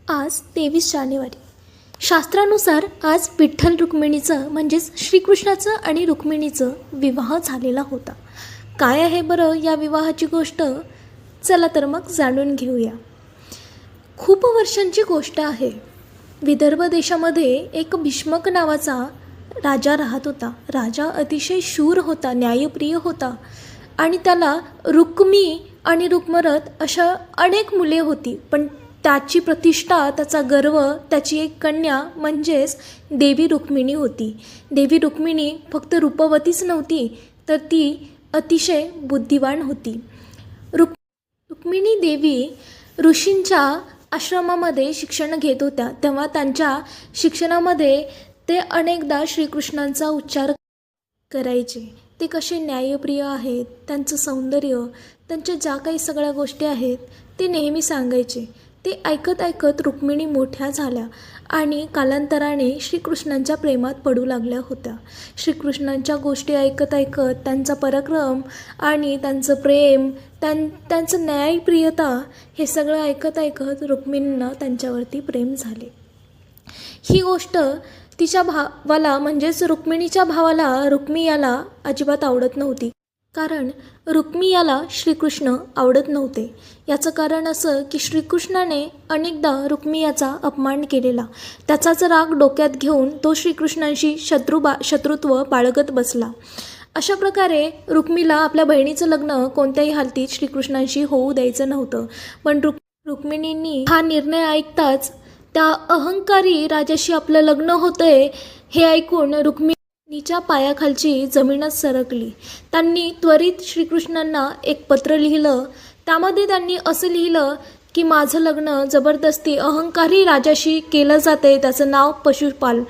आज 23 जानेवारी. शास्त्रानुसार आज विठ्ठल रुक्मिणीचं म्हणजेच श्रीकृष्णाचं आणि रुक्मिणीचं विवाह झालेला होता. काय आहे बरं या विवाहाची गोष्ट? चला तर मग जाणून घेऊया. खूप वर्षांची गोष्ट आहे. विदर्भ देशामध्ये एक भीष्मक नावाचा राजा राहत होता. राजा अतिशय शूर होता, न्यायप्रिय होता आणि त्याला रुक्मी आणि रुक्मरथ अशा अनेक मुले होती. पण त्याची प्रतिष्ठा, त्याचा गर्व, त्याची एक कन्या म्हणजेच देवी रुक्मिणी होती. देवी रुक्मिणी फक्त रूपवतीच नव्हती, तर ती अतिशय बुद्धिवान होती. रुक्मिणी देवी ऋषींच्या आश्रमामध्ये शिक्षण घेत होत्या. तेव्हा त्यांच्या शिक्षणामध्ये ते अनेकदा श्रीकृष्णांचा उच्चार करायचे. ते कसे न्यायप्रिय आहेत, त्यांचं सौंदर्य, त्यांच्या ज्या काही सगळ्या गोष्टी आहेत ते नेहमी सांगायचे. ते ऐकत ऐकत रुक्मिणी मोठ्या झाल्या आणि कालांतराने श्रीकृष्णांच्या प्रेमात पडू लागल्या होत्या. श्रीकृष्णांच्या गोष्टी ऐकत ऐकत त्यांचा पराक्रम आणि त्यांचं प्रेम, त्यांचं न्यायप्रियता हे सगळं ऐकत ऐकत रुक्मिणींना त्यांच्यावरती प्रेम झाले. ही गोष्ट तिच्या भावाला म्हणजेच रुक्मिणीच्या भावाला रुक्मी याला अजिबात आवडत नव्हती. कारण रुक्मी याला श्रीकृष्ण आवडत नव्हते. याचं कारण असं की श्रीकृष्णाने अनेकदा रुक्मी याचा अपमान केलेला. त्याचाच राग डोक्यात घेऊन तो श्रीकृष्णांशी शत्रुत्व बाळगत बसला. अशा प्रकारे रुक्मीला आपल्या बहिणीचं लग्न कोणत्याही हालतीत श्रीकृष्णांशी होऊ द्यायचं नव्हतं. पण रुक्मिणींनी हा निर्णय ऐकताच त्या अहंकारी राजाशी आपलं लग्न होतंय हे ऐकून रुक्मिणीच्या पायाखालची जमीनच सरकली. त्यांनी त्वरित श्रीकृष्णांना एक पत्र लिहिलं. त्यामध्ये त्यांनी असं लिहिलं की माझं लग्न जबरदस्ती अहंकारी राजाशी केलं जाते, त्याचं नाव पशुपाल.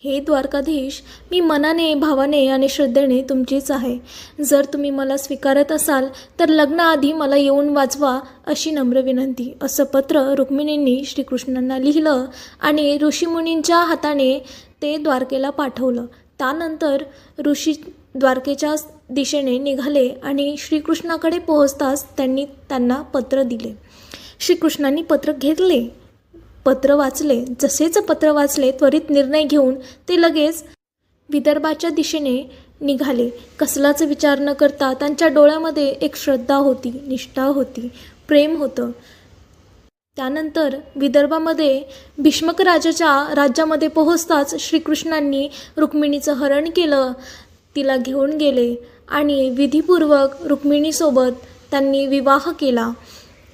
हे द्वारकाधीश, मी मनाने, भावाने आणि श्रद्धेने तुमचीच आहे. जर तुम्ही मला स्वीकारत असाल तर लग्नाआधी मला येऊन वाचवा, अशी नम्र विनंती. असं पत्र रुक्मिणींनी श्रीकृष्णांना लिहिलं आणि ऋषीमुनींच्या हाताने ते द्वारकेला पाठवलं. त्यानंतर ऋषी द्वारकेच्या दिशेने निघाले आणि श्रीकृष्णाकडे पोहोचताच त्यांना पत्र दिले. श्रीकृष्णांनी पत्र घेतले, पत्र वाचले. जसेच पत्र वाचले त्वरित निर्णय घेऊन ते लगेच विदर्भाच्या दिशेने निघाले. कसलाच विचार न करता त्यांच्या डोळ्यामध्ये एक श्रद्धा होती, निष्ठा होती, प्रेम होतं. त्यानंतर विदर्भामध्ये भीष्मक राजाच्या राज्यामध्ये पोहोचताच श्रीकृष्णांनी रुक्मिणीचं हरण केलं, तिला घेऊन गेले आणि विधीपूर्वक रुक्मिणीसोबत त्यांनी विवाह केला.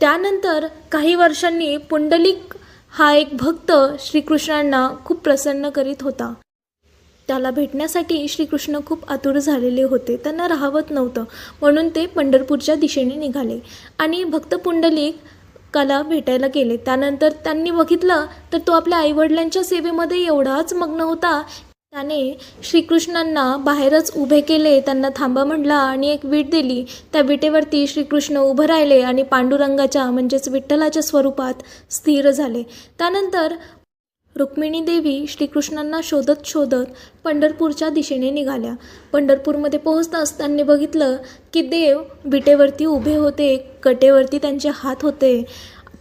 त्यानंतर काही वर्षांनी पुंडलिक हा एक भक्त श्रीकृष्णांना खूप प्रसन्न करीत होता. त्याला भेटण्यासाठी श्रीकृष्ण खूप आतुर झालेले होते. त्यांना राहवत नव्हतं, म्हणून ते पंढरपूरच्या दिशेने निघाले आणि भक्त पुंडलिकाला भेटायला गेले. त्यानंतर त्यांनी बघितलं तर तो आपल्या आईवडिलांच्या सेवेमध्ये एवढाच मग्न होता. त्याने श्रीकृष्णांना बाहेरच उभे केले, त्यांना थांबा म्हणला आणि एक वीट दिली. त्या विटेवरती श्रीकृष्ण उभं राहिले आणि पांडुरंगाच्या म्हणजेच विठ्ठलाच्या स्वरूपात स्थिर झाले. त्यानंतर रुक्मिणी देवी श्रीकृष्णांना शोधत शोधत पंढरपूरच्या दिशेने निघाल्या. पंढरपूरमध्ये पोहोचताच त्यांनी बघितलं की देव विटेवरती उभे होते, कटेवरती त्यांचे हात होते.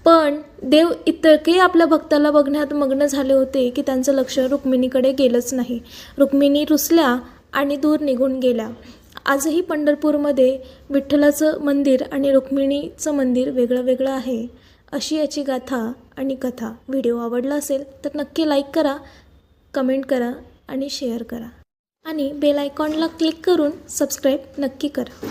पण देव इतके आपल्या भक्ताला बघण्यात मग्न झाले होते की त्यांचं लक्ष रुक्मिणीकडे गेलंच नाही. रुक्मिणी रुसल्या आणि दूर निघून गेल्या. आजही पंढरपूरमध्ये विठ्ठलाचं मंदिर आणि रुक्मिणीचं मंदिर वेगळं वेगळं आहे. अशी याची गाथा आणि कथा. व्हिडिओ आवडला असेल तर नक्की लाईक करा, कमेंट करा आणि शेअर करा आणि बेल आयकॉनला क्लिक करून सबस्क्राईब नक्की करा.